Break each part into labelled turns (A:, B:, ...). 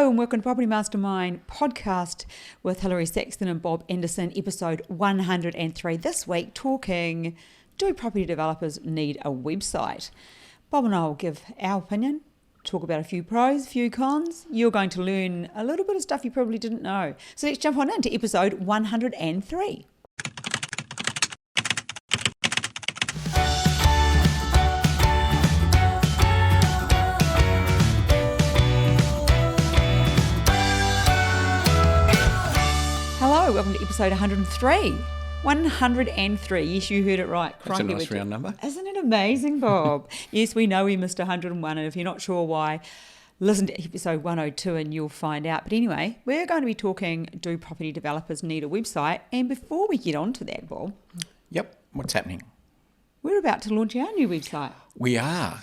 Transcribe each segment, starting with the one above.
A: Hello and welcome to Property Mastermind podcast with Hilary Saxton and Bob Anderson, episode 103. This week talking, do property developers need a website? Bob and I will give our opinion, talk about a few pros, a few cons. You're going to learn a little bit of stuff you probably didn't know. So let's jump on into episode 103. Hello, welcome to episode 103. 103, yes, you heard it right.
B: That's a nice round number.
A: Isn't it amazing, Bob? Yes, we know we missed 101, and if you're not sure why, listen to episode 102 and you'll find out. But anyway, we're going to be talking, do property developers need a website? And before we get on to that, Bob.
B: Yep, what's happening?
A: We're about to launch our new website.
B: We are,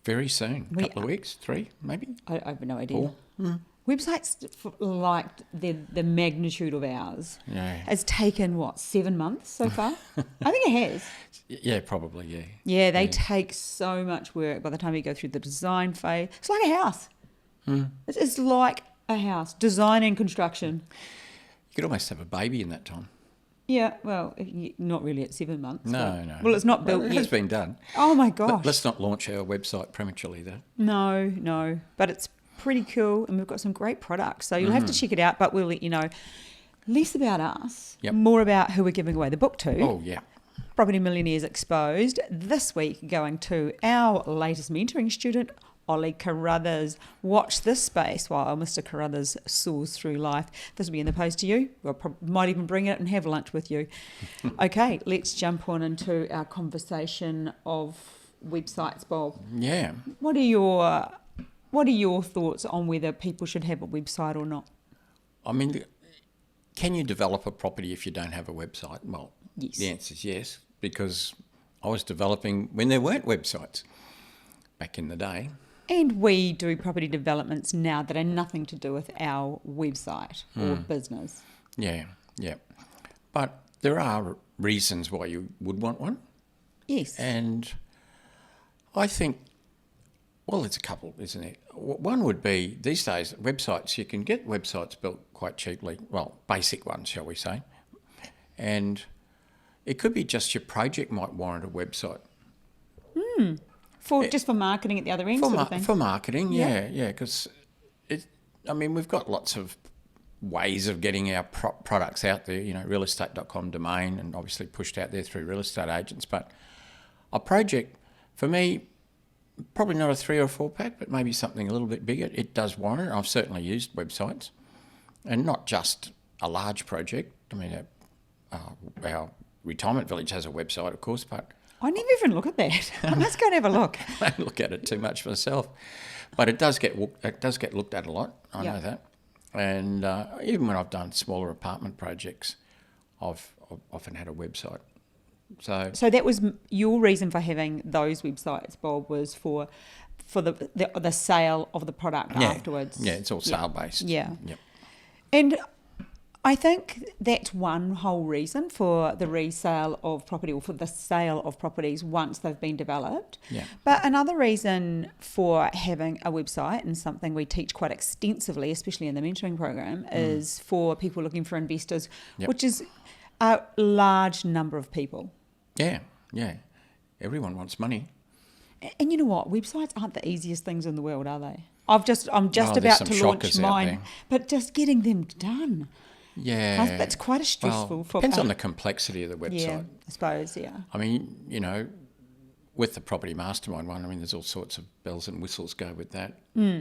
B: very soon. A couple of weeks, 3 maybe?
A: I have no idea.
B: 4. Mm.
A: Websites like the magnitude of ours.
B: Yeah.
A: It's taken, 7 months so far? I think it has.
B: Yeah, probably, yeah.
A: Yeah, they take so much work by the time you go through the design phase. It's like a house.
B: Mm.
A: It's like a house, design and construction.
B: You could almost have a baby in that time.
A: Yeah, well, not really at 7 months.
B: No.
A: Well, it's not built
B: It
A: yet.
B: has been done.
A: Oh, my gosh.
B: Let's not launch our website prematurely, though.
A: No. But it's pretty cool, and we've got some great products. So you'll have to check it out, but we'll let you know less about us, more about who we're giving away the book to.
B: Oh, yeah.
A: Property Millionaires Exposed. This week going to our latest mentoring student, Ollie Carruthers. Watch this space while Mr. Carruthers soars through life. This will be in the post to you. We might even bring it and have lunch with you. Okay, let's jump on into our conversation of websites, Bob.
B: Yeah.
A: What are your thoughts on whether people should have a website or not?
B: I mean, can you develop a property if you don't have a website? Well,
A: yes.
B: The answer is yes, because I was developing when there weren't websites back in the day.
A: And we do property developments now that are nothing to do with our website or business.
B: Yeah. But there are reasons why you would want one.
A: Yes.
B: And I think, well, there's a couple, isn't it? One would be, these days, websites, you can get websites built quite cheaply, well, basic ones, shall we say. And it could be just your project might warrant a website.
A: Just for marketing at the other end sort of thing?
B: For marketing, yeah, because, we've got lots of ways of getting our products out there, realestate.com domain, and obviously pushed out there through real estate agents. But a project, for me, probably not a 3 or 4 pack, but maybe something a little bit bigger. It does warrant it. I've certainly used websites, and not just a large project. I mean, our retirement village has a website, of course, but
A: I never even look at that. Let's go and have a look.
B: I don't look at it too much myself, but it does get looked at a lot. I know that, and even when I've done smaller apartment projects, I've often had a website. So
A: that was your reason for having those websites, Bob, was for the sale of the product afterwards.
B: Yeah, it's all sale based.
A: Yeah.
B: Yep.
A: And I think that's one whole reason for the resale of property, or for the sale of properties once they've been developed.
B: Yeah.
A: But another reason for having a website, and something we teach quite extensively, especially in the mentoring program, is for people looking for investors, which is a large number of people.
B: Yeah. Everyone wants money.
A: And you know what? Websites aren't the easiest things in the world, are they? I'm just about to launch mine, but just getting them done.
B: Yeah.
A: That's quite a stressful.
B: Depends on the complexity of the website.
A: Yeah, I suppose, yeah.
B: I mean, with the Property Mastermind one, there's all sorts of bells and whistles go with that.
A: Well,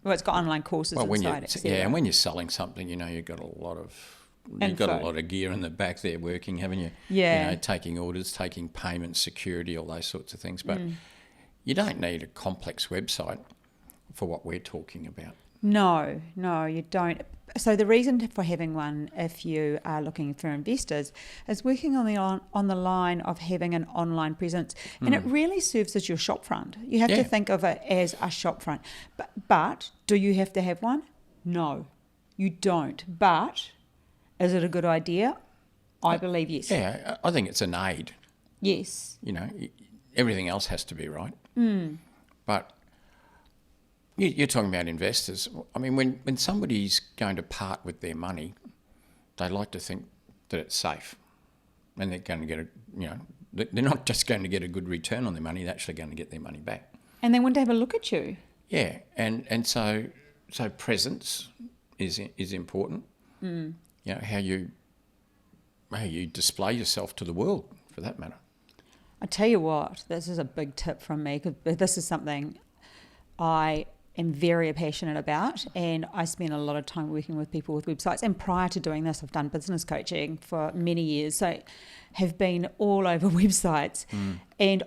A: it's got online courses inside it.
B: And when you're selling something, you've got a lot of gear in the back there working, haven't you?
A: Yeah.
B: Taking orders, taking payments, security, all those sorts of things. But you don't need a complex website for what we're talking about.
A: No, you don't. So the reason for having one, if you are looking for investors, is working on the line of having an online presence, and it really serves as your shop front. You have to think of it as a shop front. But do you have to have one? No, you don't. But is it a good idea? I believe yes.
B: Yeah, I think it's an aid.
A: Yes.
B: Everything else has to be right. But You're talking about investors. I mean, when somebody's going to part with their money, they like to think that it's safe, and they're going to get they're not just going to get a good return on their money; they're actually going to get their money back.
A: And they want to have a look at you.
B: Yeah, and so presence is important. You know, how you display yourself to the world, for that matter.
A: I tell you what, this is a big tip from me, because this is something I am very passionate about, and I spend a lot of time working with people with websites. And prior to doing this, I've done business coaching for many years, so have been all over websites, and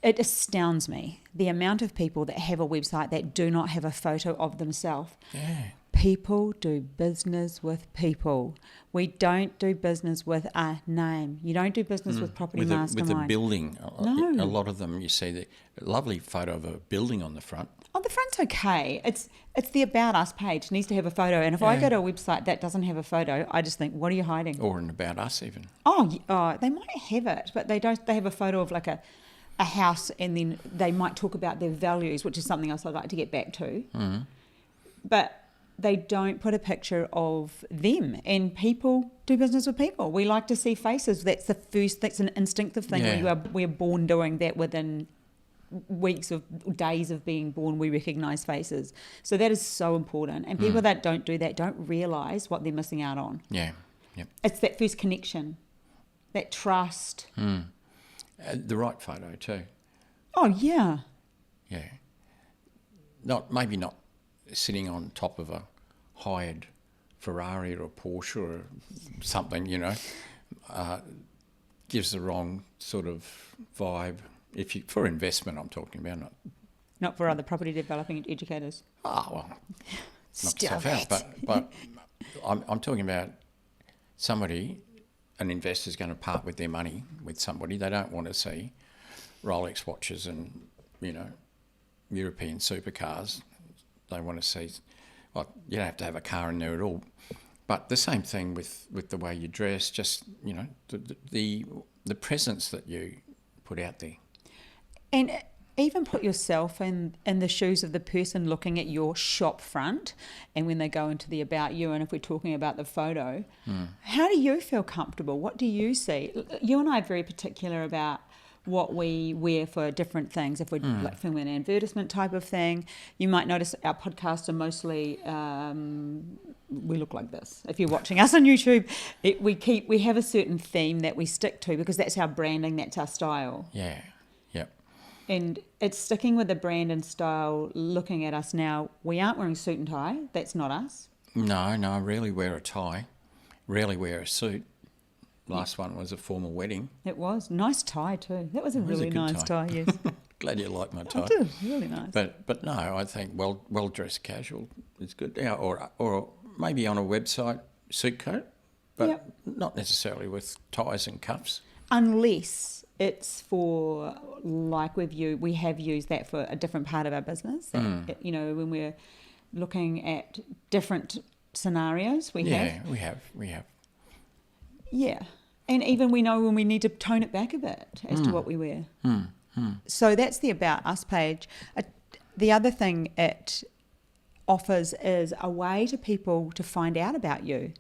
A: it astounds me the amount of people that have a website that do not have a photo of themselves.
B: Yeah.
A: People do business with people. We don't do business with a name. You don't do business with Property Mastermind.
B: With a building.
A: No.
B: A lot of them, you see the lovely photo of a building on the front.
A: Oh, the front's okay. It's the About Us page. It needs to have a photo. And if I go to a website that doesn't have a photo, I just think, what are you hiding?
B: Or an About Us even.
A: Oh, they might have it, but they don't. They have a photo of like a house, and then they might talk about their values, which is something else I'd like to get back to. But they don't put a picture of them, and people do business with people. We like to see faces. That's an instinctive thing.
B: Yeah.
A: We're born doing that. Within weeks of days of being born, we recognise faces. So that is so important. And people that don't do that don't realise what they're missing out on.
B: Yeah. Yep.
A: It's that first connection, that trust.
B: The right photo too.
A: Oh, yeah.
B: Yeah. Maybe not sitting on top of a hired Ferrari or a Porsche or something, gives the wrong sort of vibe. For investment, I'm talking about,
A: Not for other property developing educators.
B: Oh, well, knock yourself out. But I'm talking about an investor's going to part with their money with somebody. They don't want to see Rolex watches and, European supercars. They want to see, well, you don't have to have a car in there at all. But the same thing with the way you dress, just, the presence that you put out there.
A: And even put yourself in the shoes of the person looking at your shop front, and when they go into the About You, and if we're talking about the photo, how do you feel comfortable? What do you see? You and I are very particular about what we wear for different things. If we're like filming an advertisement type of thing, you might notice our podcasts are mostly we look like this. If you're watching us on YouTube, we have a certain theme that we stick to, because that's our branding, that's our style.
B: Yeah. Yep.
A: And it's sticking with the brand and style. Looking at us now, we aren't wearing suit and tie. That's not us.
B: No, I rarely wear a tie. Rarely wear a suit. Last one was a formal wedding.
A: It was. Nice tie too. That was a really nice tie, yes.
B: Glad you like my tie.
A: I do, really nice.
B: But no, I think well dressed casual is good. Yeah, or maybe on a website suit coat, but not necessarily with ties and cuffs.
A: Unless it's for, like we have used that for a different part of our business. That, when we're looking at different scenarios, we have. We have. Yeah. And even we know when we need to tone it back a bit as to what we wear. So that's the About Us page. The other thing it offers is a way to people to find out about you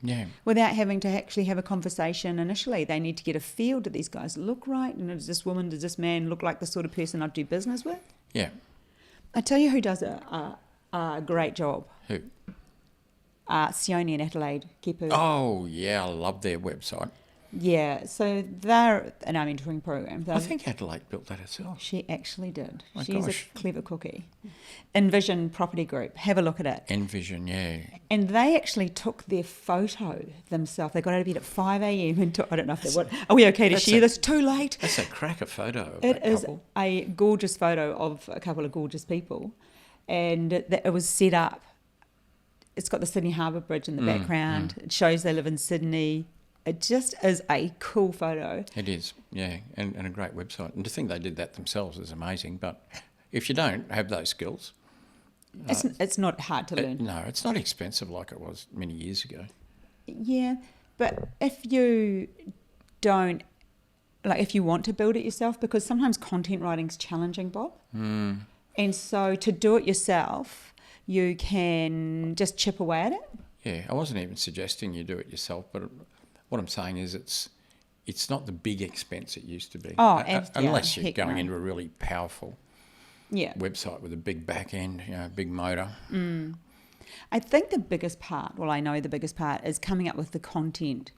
A: without having to actually have a conversation initially. They need to get a feel. Do these guys look right? And does this woman, does this man look like the sort of person I'd do business with? Yeah. I tell you who does a great job.
B: Who?
A: Sione and Adelaide Kepu.
B: Oh, yeah, I love their website.
A: Yeah, so they're an mentoring program.
B: I think Adelaide built that herself.
A: She actually did.
B: My
A: She's
B: gosh.
A: a clever cookie. Envision Property Group. Have a look at it.
B: Envision, yeah.
A: And they actually took their photo themselves. They got out of bed at 5 a.m. and I don't know if they would. Are we okay to share this? Too late.
B: That's a cracker photo of
A: It
B: that
A: is
B: couple.
A: a gorgeous photo of a couple of gorgeous people. And it was set up. It's got the Sydney Harbour Bridge in the background. It shows they live in Sydney. It just is a cool photo.
B: It is, yeah, and a great website. And to think they did that themselves is amazing. But if you don't have those skills...
A: It's not hard to learn.
B: No, it's not expensive like it was many years ago.
A: Yeah, but if you don't... if you want to build it yourself, because sometimes content writing's challenging, Bob. And so to do it yourself, you can just chip away at it.
B: Yeah, I wasn't even suggesting you do it yourself, but what I'm saying is it's not the big expense it used to be.
A: Oh,
B: unless you're
A: heck
B: going
A: no.
B: into a really powerful website with a big back end, big motor.
A: I think the biggest part, well, I know the biggest part is coming up with the content.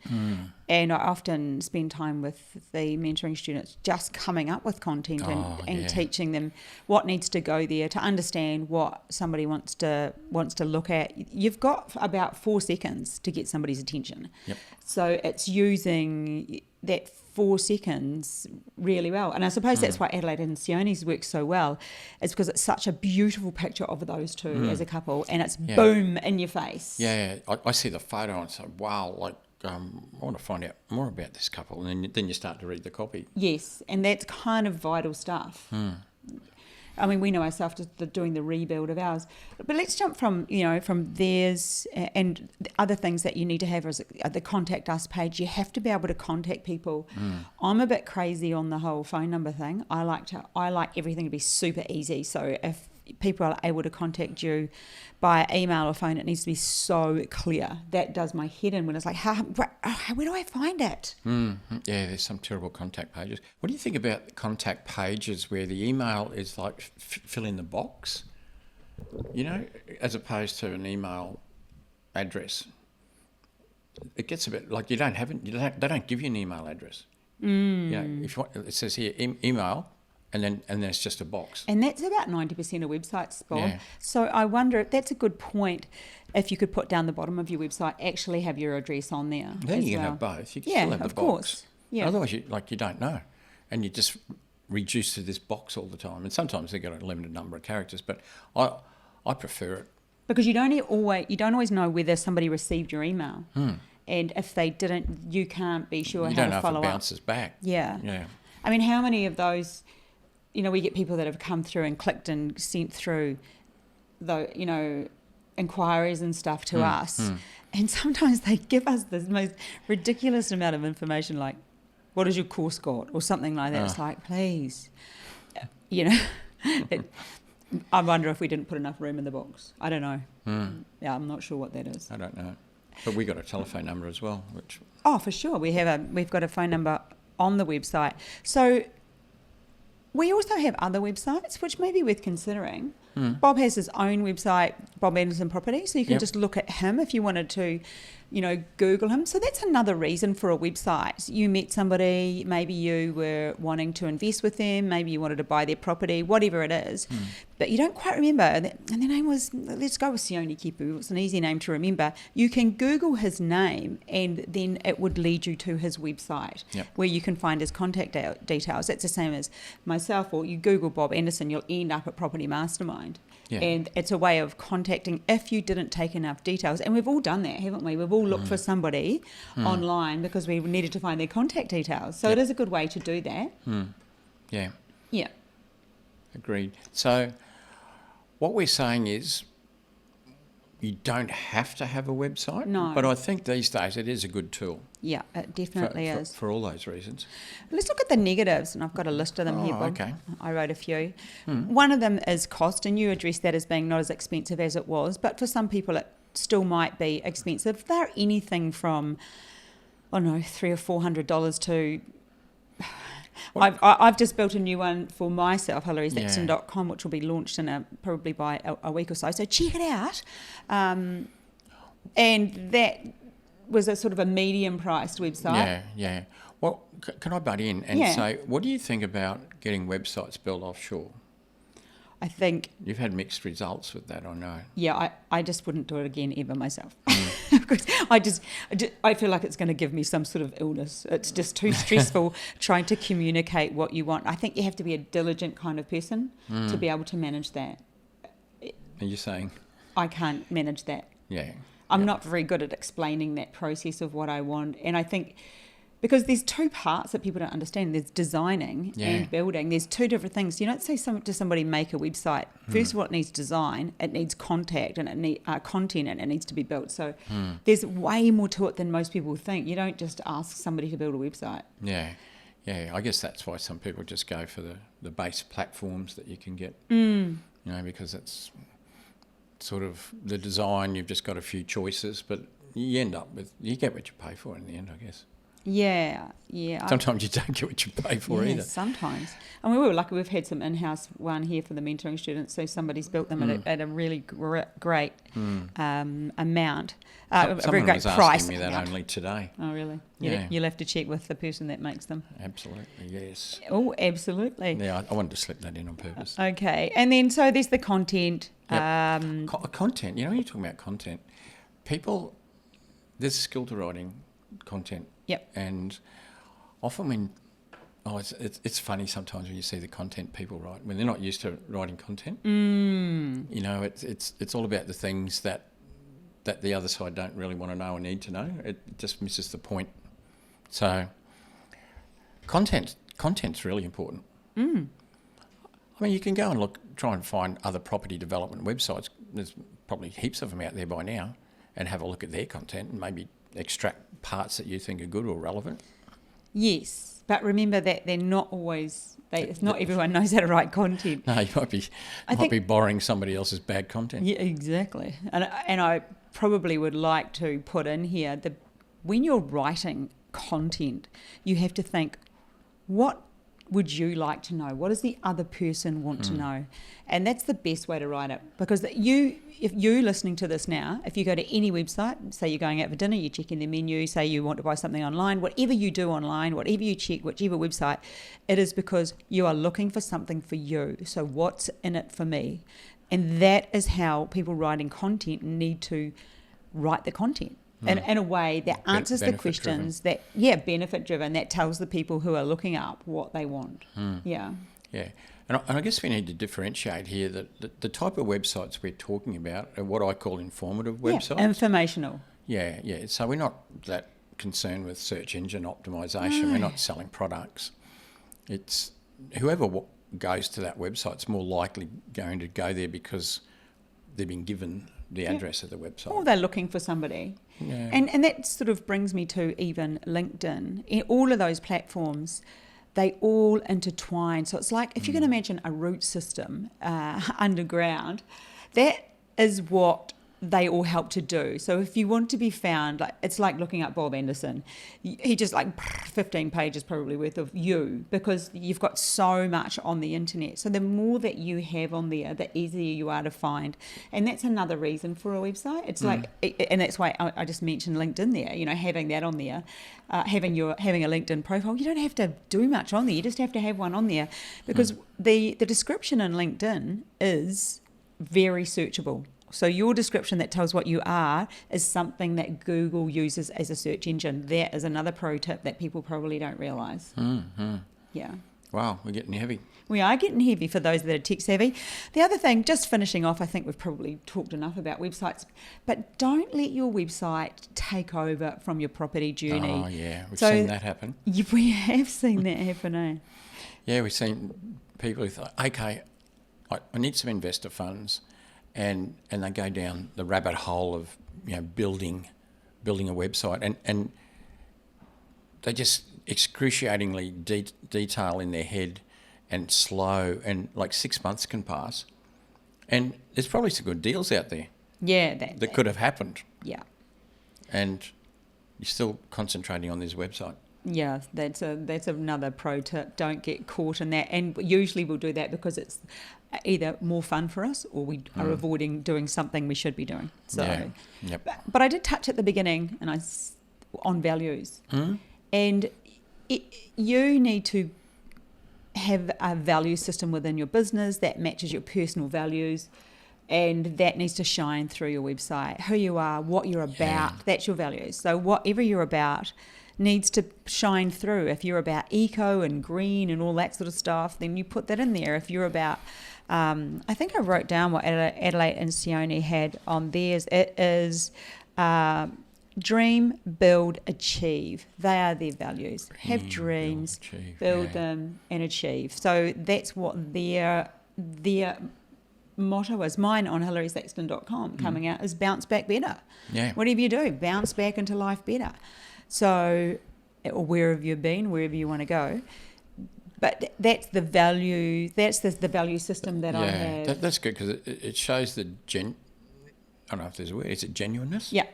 A: And I often spend time with the mentoring students just coming up with content and teaching them what needs to go there to understand what somebody wants to look at. You've got about 4 seconds to get somebody's attention.
B: Yep.
A: So it's using that 4 seconds really well. And I suppose that's why Adelaide and Sione's work so well, is because it's such a beautiful picture of those two as a couple, and it's boom in your face.
B: Yeah, I see the photo and say, wow, like, I want to find out more about this couple. And then you start to read the copy.
A: Yes, and that's kind of vital stuff. I mean, we know ourselves just doing the rebuild of ours. But let's jump from theirs and the other things that you need to have as the contact us page. You have to be able to contact people. I'm a bit crazy on the whole phone number thing. I like everything to be super easy. So if people are able to contact you by email or phone, it needs to be so clear. That does my head in when it's like, where do I find it?
B: Yeah, there's some terrible contact pages. What do you think about contact pages where the email is like fill in the box, as opposed to an email address? It gets a bit like they don't give you an email address. If you want, it says here email. And then it's just a box.
A: And that's about 90% of websites, Bob.
B: Yeah.
A: So I wonder if that's a good point, if you could put down the bottom of your website, actually have your address on there.
B: Then you can have both. You can still have the box.
A: Course. Yeah.
B: Otherwise, you don't know. And you just reduce to this box all the time. And sometimes they've got a limited number of characters, but I prefer it.
A: Because you don't always know whether somebody received your email. And if they didn't, you can't be sure how to follow up.
B: You don't know if it bounces back.
A: Yeah.
B: Yeah.
A: I mean, how many of those... we get people that have come through and clicked and sent through inquiries and stuff to us. And sometimes they give us the most ridiculous amount of information, like, what is your course got? Or something like that. It's like, please, I wonder if we didn't put enough room in the box. I don't know. Yeah, I'm not sure what that is.
B: I don't know. But we got a telephone number as well, which...
A: Oh, for sure. We've got a phone number on the website. So... we also have other websites, which may be worth considering. Bob has his own website, Bob Anderson Property, so you can just look at him if you wanted to, Google him. So that's another reason for a website. You met somebody, maybe you were wanting to invest with them, maybe you wanted to buy their property, whatever it is, but you don't quite remember. And their name was, let's go with Sione Kipu. It's an easy name to remember. You can Google his name and then it would lead you to his website where you can find his contact details. That's the same as myself, or you Google Bob Anderson, you'll end up at Property Mastermind. Yeah. And it's a way of contacting if you didn't take enough details. And we've all done that, haven't we? We've all looked for somebody online because we needed to find their contact details. So it is a good way to do that.
B: Yeah.
A: Yeah.
B: Agreed. So what we're saying is you don't have to have a website.
A: No.
B: But I think these days it is a good tool.
A: Yeah, it definitely is.
B: For all those reasons.
A: Let's look at the negatives, and I've got a list of them here, Bob.
B: Okay.
A: I wrote a few. One of them is cost, and you addressed that as being not as expensive as it was, but for some people it still might be expensive. They're anything from, $300 or $400 to... I've just built a new one for myself, hilarysaxton.com, which will be launched in probably by a week or so. So check it out. And that was a sort of a medium-priced website.
B: Yeah. Well, can I butt in and say, what do you think about getting websites built offshore?
A: I think...
B: You've had mixed results with that, I know.
A: Yeah, I just wouldn't do it again ever myself. Because I feel like it's going to give me some sort of illness. It's just too stressful trying to communicate what you want. I think you have to be a diligent kind of person to be able to manage that.
B: Are you saying?
A: I can't manage that.
B: Yeah.
A: I'm not very good at explaining that process of what I want. And I think... because there's two parts that people don't understand. There's designing and building. There's two different things. You don't say to somebody, make a website. First of all, it needs design, it needs contact, and it needs content, and it needs to be built. So there's way more to it than most people think. You don't just ask somebody to build a website.
B: Yeah. Yeah, I guess that's why some people just go for the base platforms that you can get, you know, because it's sort of the design, you've just got a few choices, but you end up with, you get what you pay for in the end, I guess.
A: Yeah.
B: Sometimes you don't get what you pay for either.
A: Sometimes. And we were lucky, we've had some in-house one here for the mentoring students, so somebody's built them at a really great amount, a very great
B: was
A: price.
B: asking me that only today.
A: Oh, really?
B: Yeah.
A: You'll have to check with the person that makes them.
B: Absolutely, yes.
A: Oh, absolutely.
B: Yeah, I wanted to slip that in on purpose.
A: Okay. And then, so there's the content.
B: Yep. Content, you know, when you're talking about content, people, there's a skill to writing content.
A: Yep.
B: And often when, it's funny sometimes when you see the content people write, when they're not used to writing content. You know, it's all about the things that the other side don't really want to know or need to know. It just misses the point. So content's really important. I mean, you can go and try and find other property development websites. There's probably heaps of them out there by now, and have a look at their content and maybe extract parts that you think are good or relevant.
A: Yes, but remember that they're not always. Not everyone knows how to write content.
B: No, you might be borrowing somebody else's bad content.
A: Yeah, exactly. And I probably would like to put in here that when you're writing content, you have to think, what would you like to know? What does the other person want to know? And that's the best way to write it. Because if you're listening to this now, if you go to any website, say you're going out for dinner, you're checking the menu, say you want to buy something online, whatever you do online, whatever you check, whichever website, it is because you are looking for something for you. So what's in it for me? And that is how people writing content need to write the content. In a way that answers the questions, benefit driven, that tells the people who are looking up what they want. Yeah. And I guess we need to differentiate here that the type of websites we're talking about are what I call informative websites. Informational.
B: Yeah. So we're not that concerned with search engine optimization. No. We're not selling products. It's whoever goes to that website's more likely going to go there because they've been given the address of the website. Or
A: they're looking for somebody. Yeah. And that sort of brings me to even LinkedIn. In all of those platforms, they all intertwine. So it's like, if you can imagine a root system underground, that is what they all help to do. So if you want to be found, it's like looking up Bob Anderson. He just 15 pages probably worth of you, because you've got so much on the internet. So the more that you have on there, the easier you are to find. And that's another reason for a website. It's and that's why I just mentioned LinkedIn there, you know, having that on there, having a LinkedIn profile. You don't have to do much on there. You just have to have one on there, because the description in LinkedIn is very searchable. So your description that tells what you are is something that Google uses as a search engine. That is another pro tip that people probably don't realise. Yeah.
B: Wow, we're getting heavy.
A: We are getting heavy for those that are tech savvy. The other thing, just finishing off, I think we've probably talked enough about websites, but don't let your website take over from your property journey.
B: Oh, yeah, we've seen that happen.
A: We have seen that happen, eh?
B: Yeah, we've seen people who thought, okay, I need some investor funds. And they go down the rabbit hole of, you know, building a website, and they just excruciatingly detail in their head and slow, and 6 months can pass, and there's probably some good deals out there.
A: Yeah,
B: that could have happened.
A: Yeah,
B: and you're still concentrating on this website.
A: Yeah, that's another pro tip. Don't get caught in that. And usually we'll do that because it's either more fun for us, or we are avoiding doing something we should be doing. So,
B: yeah. Yep.
A: But I did touch at the beginning, and on values, and you need to have a value system within your business that matches your personal values. And that needs to shine through your website. Who you are, what you're about, that's your values. So whatever you're about needs to shine through. If you're about eco and green and all that sort of stuff, then you put that in there. If you're about, I think I wrote down what Adelaide and Sione had on theirs. It is dream, build, achieve. They are their values. Have dreams, build them, and achieve. So that's what their motto is. Mine on hilarysaxton.com coming out is bounce back better.
B: Yeah.
A: Whatever you do, bounce back into life better. So or wherever you've been, wherever you want to go. But that's the value. That's the value system that I have.
B: That's good because it shows the I don't know if there's a word. Is it genuineness?
A: Yeah.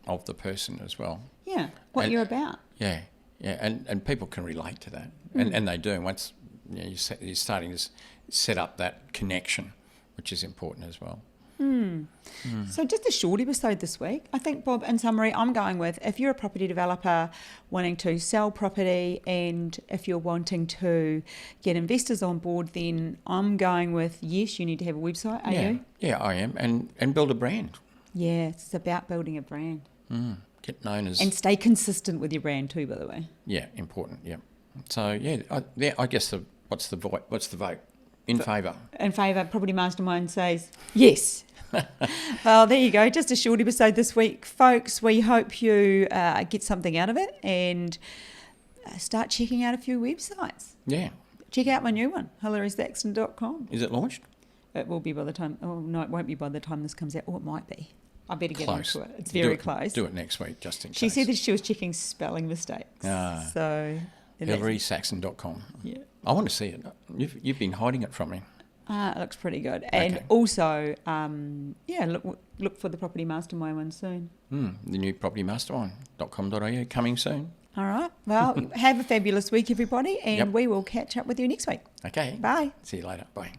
B: Of the person as well.
A: Yeah. What you're about.
B: Yeah. Yeah. And people can relate to that, and they do. Once you're starting to set up that connection, which is important as well.
A: So just a short episode this week. I think, Bob, in summary, I'm going with if you're a property developer wanting to sell property and if you're wanting to get investors on board, then I'm going with yes, you need to have a website. Are you?
B: Yeah, I am. And build a brand.
A: Yeah, it's about building a brand.
B: Get known as...
A: And stay consistent with your brand too, by the way.
B: Yeah, important, yeah. So, I guess what's the vote? In favour?
A: In favour. Property Mastermind says yes. Well, there you go. Just a short episode this week, folks. We hope you get something out of it and start checking out a few websites.
B: Yeah.
A: Check out my new one, hilarysaxton.com.
B: Is it launched?
A: It will be by the time... Oh, no, it won't be by the time this comes out. Oh, it might be. I better get
B: Close.
A: onto it. It's very close.
B: Do it next week, just in case.
A: She said that she was checking spelling mistakes. So...
B: HilarySaxton.com.
A: Yeah.
B: I want to see it. You've been hiding it from me.
A: It looks pretty good. And also, look for the Property Mastermind one soon.
B: The new propertymastermind.com.au coming soon.
A: All right. Well, have a fabulous week, everybody, and we will catch up with you next week.
B: Okay.
A: Bye.
B: See you later. Bye.